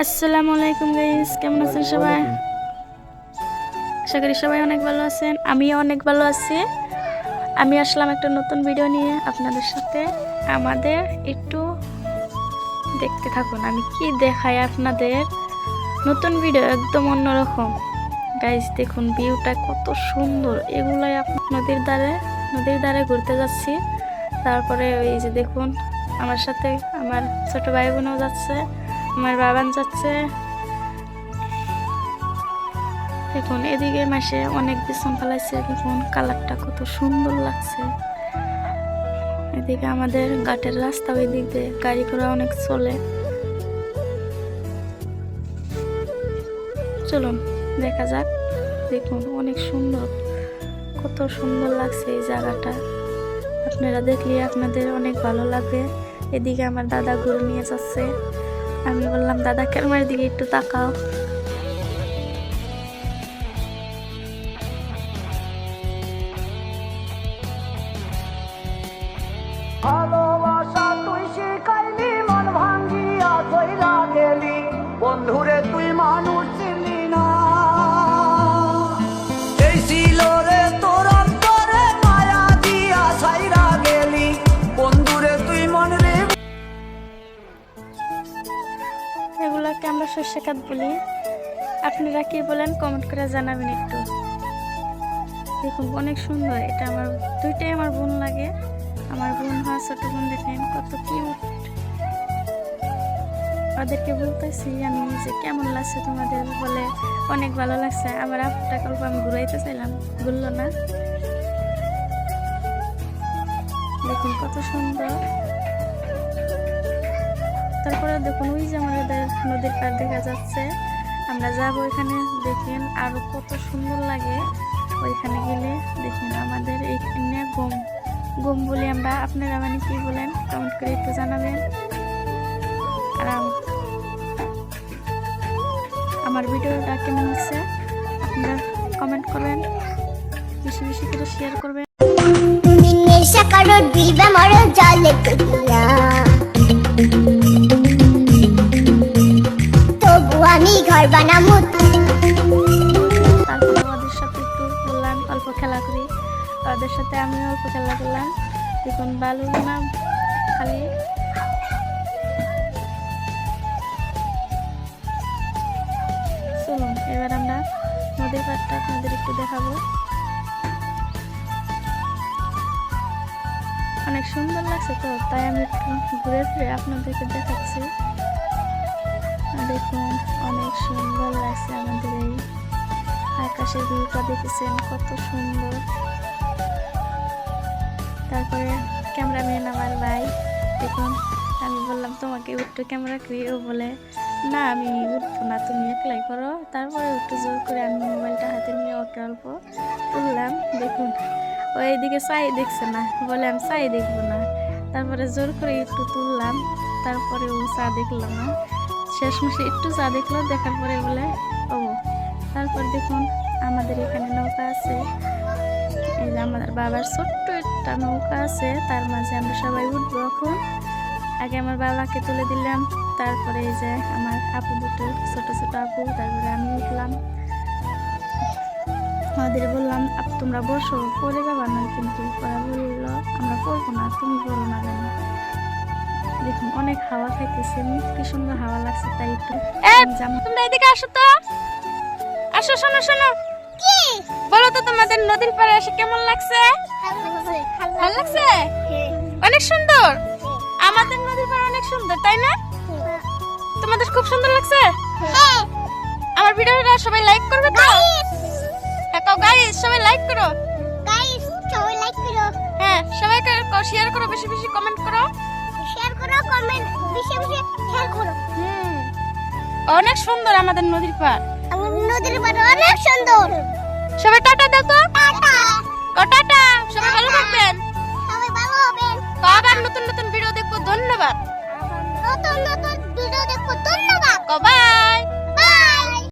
আসসালামু আলাইকুম গাইস, কেমন আছেন সবাই? আশা করি সবাই অনেক ভালো আছেন। আমিও অনেক ভালো আছি। আমি আসলাম একটা নতুন ভিডিও নিয়ে আপনাদের সাথে। আমাদের একটু দেখতে থাকুন আমি কি দেখাই আপনাদের। নতুন ভিডিও একদম অন্যরকম গাইস। দেখুন ভিউটা কত সুন্দর। এগুলাই নদীর ধারে ঘুরতে যাচ্ছি। তারপরে ওই যে দেখুন আমার সাথে আমার ছোট ভাই বোনও যাচ্ছে, আমার বাবান যাচ্ছে। দেখুন এদিকে মাসে অনেক বিছন ফেলাইছে। দেখুন কালারটা কত সুন্দর লাগছে। এদিকে আমাদের ঘাটের রাস্তা, ওই দিক দিয়ে গাড়ি ঘোড়া অনেক চলে। চলুন দেখা যাক। দেখুন অনেক সুন্দর, কত সুন্দর লাগছে এই জায়গাটা। আপনারা দেখলে আপনাদের অনেক ভালো লাগবে। এদিকে আমার দাদা গরু নিয়ে যাচ্ছে। আমি বললাম দাদা ক্যামেরার দিকে একটু তাকাও। ভালোবাসা তুই শিখাইলি, মন ভাঙ্গিয়া চইলা গেলি, বন্ধুরে তুই মানুষ চিনলি না। এই ছিল রে তোর অন্তরে মায়া দিয়া ছাইরা গেলি, বন্ধুরে তুই মন রে। এগুলাকে আমরা সর্ষে কাঠ বলি। আপনারা কি বলেন কমেন্ট করে জানাবেন একটু। দেখুন অনেক সুন্দর। এটা আমার দুইটাই আমার বোন লাগে। আমার বোন হয় ছোট বোন। দেখেন কত কিউট। ওদেরকে বলতেছি আমি যে কেমন লাগছে তোমাদের, বলে অনেক ভালো লাগছে। আমার আপুটা গল্প আমি ঘুরাইতে চাইলাম, ঘুরলো না। দেখুন কত সুন্দর। তারপরে দেখুন ওই যে আমাদের নদীর পাড় দেখা যাচ্ছে। আমরা যাবো ওইখানে। দেখেন আরো কত সুন্দর লাগে ওইখানে গেলে। দেখেন আমাদের এইখানে গম বলি আমরা। আপনারা মানে কি বলেন কমেন্ট করে একটু জানাবেন। আর আমার ভিডিওটা কেমন হচ্ছে আপনারা কমেন্ট করবেন, বেশি বেশি করে শেয়ার করবেন। নেশা কারো দিবা মরো জলে কুদিয়া, তবু আমি ঘর বানাবো। তারপরে ওদের সাথে একটু বললাম অল্প খেলা করি। ওদের সাথে আমিও অল্প খেলা করলাম। দেখুন বালু না খালি। চলুন এবার আমরা নদীর পাড়টা আপনাদের একটু দেখাবো। অনেক সুন্দর লাগছে তো, তাই আমি একটু ঘুরে ফিরে আপনাদেরকে দেখাচ্ছি। দেখুন অনেক সুন্দর লাগছে আমাদের এই আকাশের ভিউটা। দেখেছেন কত সুন্দর। তারপরে ক্যামেরাম্যান আমার ভাই। দেখুন আমি বললাম তোমাকে একটু ক্যামেরা করি। ও বলে না আমি উঠবো না, তুমি একলাই করো। তারপরে একটু জোর করে আমি মোবাইলটা হাতে নিয়ে ওকে অল্প তুললাম। দেখুন ও এইদিকে চাই দেখছে না, বলে আমি চাই দেখবো না। তারপরে জোর করে একটু তুললাম। তারপরে ও চা দেখলো না, শেষমেশে একটু চা দেখলো। দেখার পরে বলে ও। তারপর দেখুন আমাদের এখানে নৌকা আছে। এই যে আমাদের বাবার ছোট্ট একটা নৌকা আছে, তার মাঝে আমরা সবাই উঠবো এখন। আগে আমার বাবাকে তুলে দিলাম, তারপরে এই যে আমার আপু দুটো ছোট ছোট আপু, তারপরে আমি উঠলাম। আমাদের বললাম আপু তোমরা বসো, পরে যাবা না কিন্তু। ওরা বললো আমরা পড়বো না, তুমি পড়ো না কেন। দেখুন অনেক হাওয়া খাইতেছে, কি সুন্দর হাওয়া লাগছে। তাই একটু তোমরা এদিকে আসো তো, আসো। শোনো শোনো, কি বলো তো তোমাদের নদীর পাড়ে এসে কেমন লাগছে? ভালো লাগছে? অনেক সুন্দর। আমাদের নদীর পাড় অনেক সুন্দর, তাই না? তোমাদের খুব সুন্দর লাগছে? আমার ভিডিওটা সবাই লাইক করবে তো? গাইস সবাই লাইক করো। গাইস সবাই লাইক করো। হ্যাঁ সবাই শেয়ার করো, বেশি বেশি কমেন্ট করো। শেয়ার করো, কমেন্ট বেশি বেশি শেয়ার করো। অনেক সুন্দর আমাদের নদীর পাড়। আমাদের নদীর পাড় অনেক সুন্দর। সবাই টাটা দাও তো। টাটা। টাটা। সবাই ভালো থাকবেন। সবাই ভালো হবেন। আবার নতুন নতুন ভিডিও দেখবো। ধন্যবাদ। নতুন নতুন ভিডিও দেখো। ধন্যবাদ। বাই।